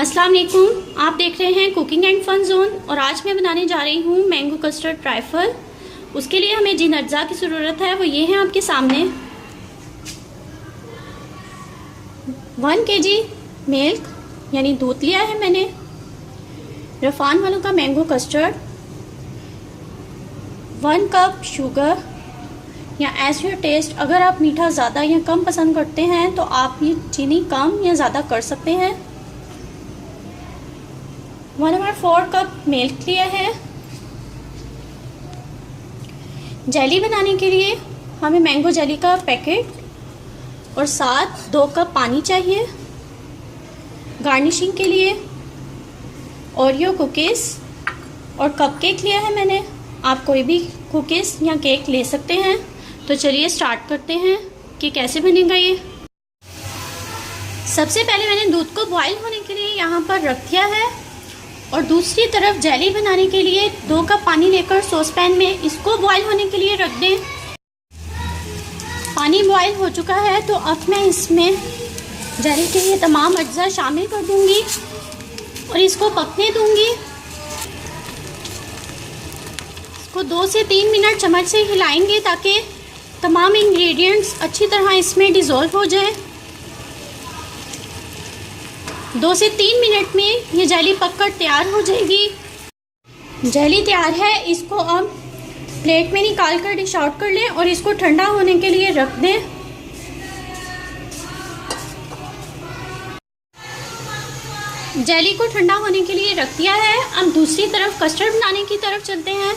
अस्सलाम वालेकुम। आप देख रहे हैं कुकिंग एंड फन जोन और आज मैं बनाने जा रही हूँ मैंगो कस्टर्ड ट्राइफल। उसके लिए हमें जिन अज्जा की ज़रूरत है वो ये है आपके सामने। 1 kg मिल्क यानी दूध लिया है मैंने। रफान वालों का मैंगो कस्टर्ड, 1 कप शुगर या एज योर टेस्ट। अगर आप मीठा ज़्यादा या कम पसंद करते हैं तो आप ये चीनी कम या ज़्यादा कर सकते हैं। 1/4 कप मिल्क लिया है। जेली बनाने के लिए हमें मैंगो जेली का पैकेट और साथ 2 कप पानी चाहिए। गार्निशिंग के लिए ओरियो कुकीज़ और कपकेक लिया है मैंने। आप कोई भी कुकीज़ या केक ले सकते हैं। तो चलिए स्टार्ट करते हैं कि कैसे बनेगा ये। सबसे पहले मैंने दूध को बॉईल होने के लिए यहाँ पर रख दिया है और दूसरी तरफ जेली बनाने के लिए 2 कप पानी लेकर सॉस पैन में इसको बॉईल होने के लिए रख दें। पानी बॉईल हो चुका है तो अब मैं इसमें जेली के लिए तमाम अज्जा शामिल कर दूंगी और इसको पकने दूंगी। इसको 2 से 3 मिनट चम्मच से हिलाएंगे ताकि तमाम इंग्रेडिएंट्स अच्छी तरह इसमें डिज़ोल्व हो जाए। 2 से 3 मिनट में ये जेली पककर तैयार हो जाएगी। जेली तैयार है, इसको अब प्लेट में निकाल कर डिश आउट कर लें और इसको ठंडा होने के लिए रख दें। जेली को ठंडा होने के लिए रख दिया है। अब दूसरी तरफ कस्टर्ड बनाने की तरफ चलते हैं।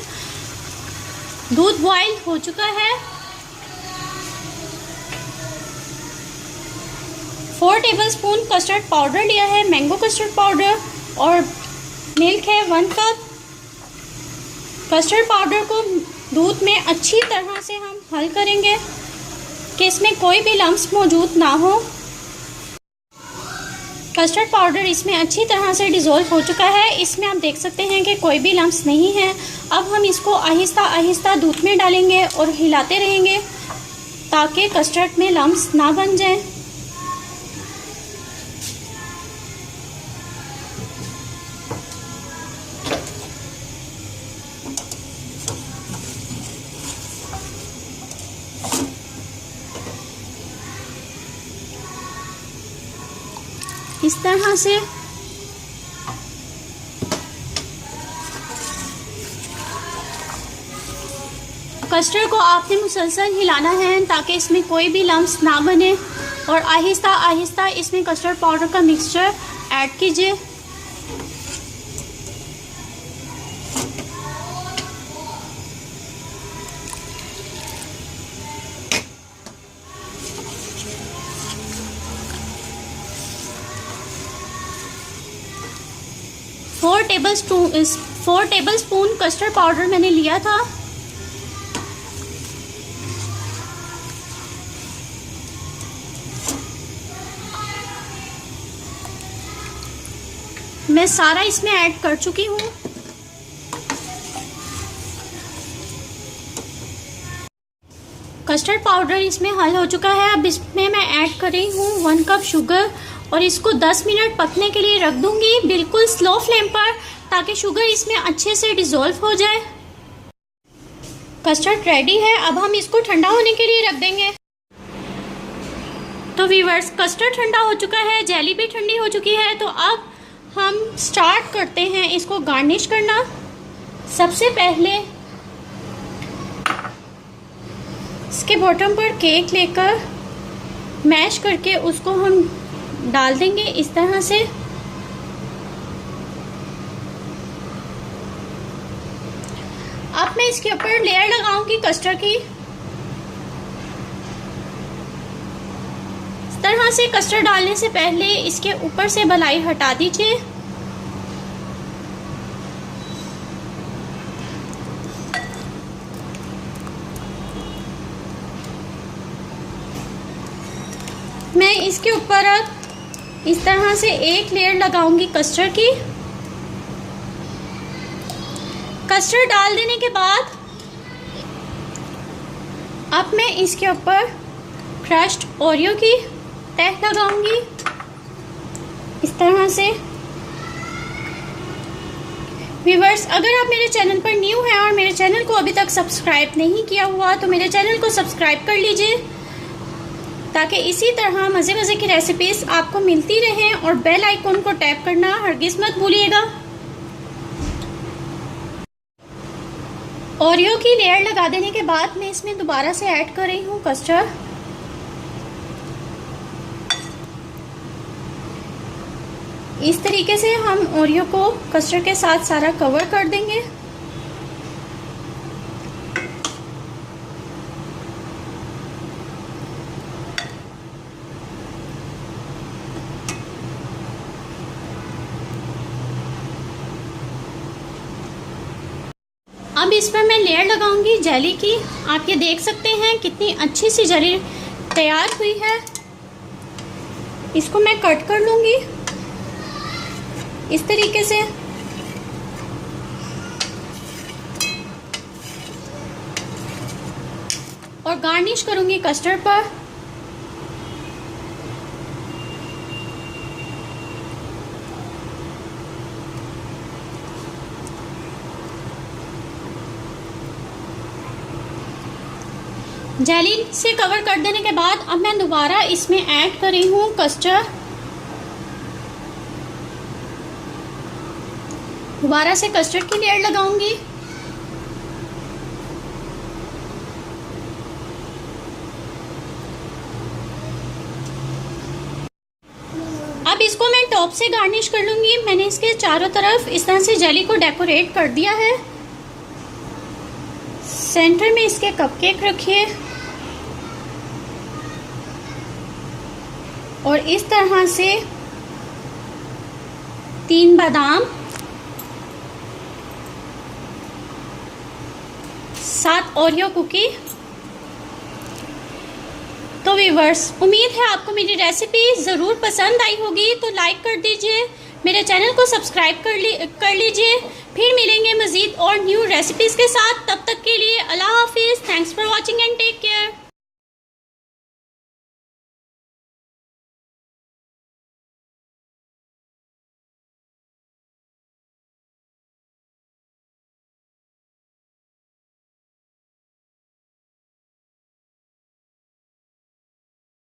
दूध बॉईल हो चुका है। 4 टेबलस्पून कस्टर्ड पाउडर लिया है, मैंगो कस्टर्ड पाउडर, और मिल्क है 1 कप। कस्टर्ड पाउडर को दूध में अच्छी तरह से हम हल करेंगे कि इसमें कोई भी लम्स मौजूद ना हो। कस्टर्ड पाउडर इसमें अच्छी तरह से डिज़ोल्व हो चुका है। इसमें आप देख सकते हैं कि कोई भी लम्स नहीं है। अब हम इसको आहिस्ता आहिस्ता दूध में डालेंगे और हिलाते रहेंगे ताकि कस्टर्ड में लम्स ना बन जाएं। इस तरह से कस्टर्ड को आपने मुसलसल हिलाना है ताकि इसमें कोई भी लम्स ना बने और आहिस्ता आहिस्ता इसमें कस्टर्ड पाउडर का मिक्सचर ऐड कीजिए। फोर टेबलस्पून कस्टर्ड पाउडर मैंने लिया था। मैं सारा इसमें ऐड कर चुकी हूँ। कस्टर्ड पाउडर इसमें हल हो चुका है। अब इसमें मैं ऐड कर रही हूँ 1 कप शुगर और इसको 10 मिनट पकने के लिए रख दूंगी बिल्कुल स्लो फ्लेम पर ताकि शुगर इसमें अच्छे से डिज़ोल्व हो जाए। कस्टर्ड रेडी है। अब हम इसको ठंडा होने के लिए रख देंगे। तो व्यूअर्स, कस्टर्ड ठंडा हो चुका है, जेली भी ठंडी हो चुकी है। तो अब हम स्टार्ट करते हैं इसको गार्निश करना। सबसे पहले इसके बॉटम पर केक लेकर मैश करके उसको हम डाल देंगे इस तरह से। अब मैं इसके ऊपर लेयर लगाऊंगी कस्टर्ड की। इस तरह से कस्टर्ड डालने से पहले इसके ऊपर से बलाई हटा दीजिए। मैं इसके ऊपर अब इस तरह से एक लेयर लगाऊंगी कस्टर्ड की। कस्टर्ड डाल देने के बाद अब मैं इसके ऊपर क्रश्ड ओरियो की तह लगाऊंगी इस तरह से। व्यूअर्स, अगर आप मेरे चैनल पर न्यू हैं और मेरे चैनल को अभी तक सब्सक्राइब नहीं किया हुआ तो मेरे चैनल को सब्सक्राइब कर लीजिए, ताकि इसी तरह मज़े मज़े की रेसिपीज़ आपको मिलती रहें। और बेल आइकन को टैप करना हरगिज़ मत भूलिएगा। ओरियो की लेयर लगा देने के बाद मैं इसमें दोबारा से ऐड कर रही हूँ कस्टर्ड। इस तरीके से हम ओरियो को कस्टर्ड के साथ सारा कवर कर देंगे। अब इस पर मैं लेयर लगाऊंगी जेली की। आप ये देख सकते हैं कितनी अच्छी सी जेली तैयार हुई है। इसको मैं कट कर लूंगी इस तरीके से। और गार्निश करूंगी कस्टर्ड पर। जेली से कवर कर देने के बाद अब मैं दोबारा इसमें ऐड कर रही हूँ कस्टर्ड। दोबारा से कस्टर्ड की लेयर लगाऊंगी। अब इसको मैं टॉप से गार्निश कर लूंगी। मैंने इसके चारों तरफ इस तरह से जेली को डेकोरेट कर दिया है। सेंटर में इसके कपकेक रखिए और इस तरह से 3 बादाम, 7 ओरियो कुकी। तो व्यूअर्स, उम्मीद है आपको मेरी रेसिपी ज़रूर पसंद आई होगी। तो लाइक कर दीजिए, मेरे चैनल को सब्सक्राइब कर लीजिए। फिर मिलेंगे मज़ीद और न्यू रेसिपीज़ के साथ। तब तक के लिए अल्लाह हाफिज़। Thanks for watching and take care.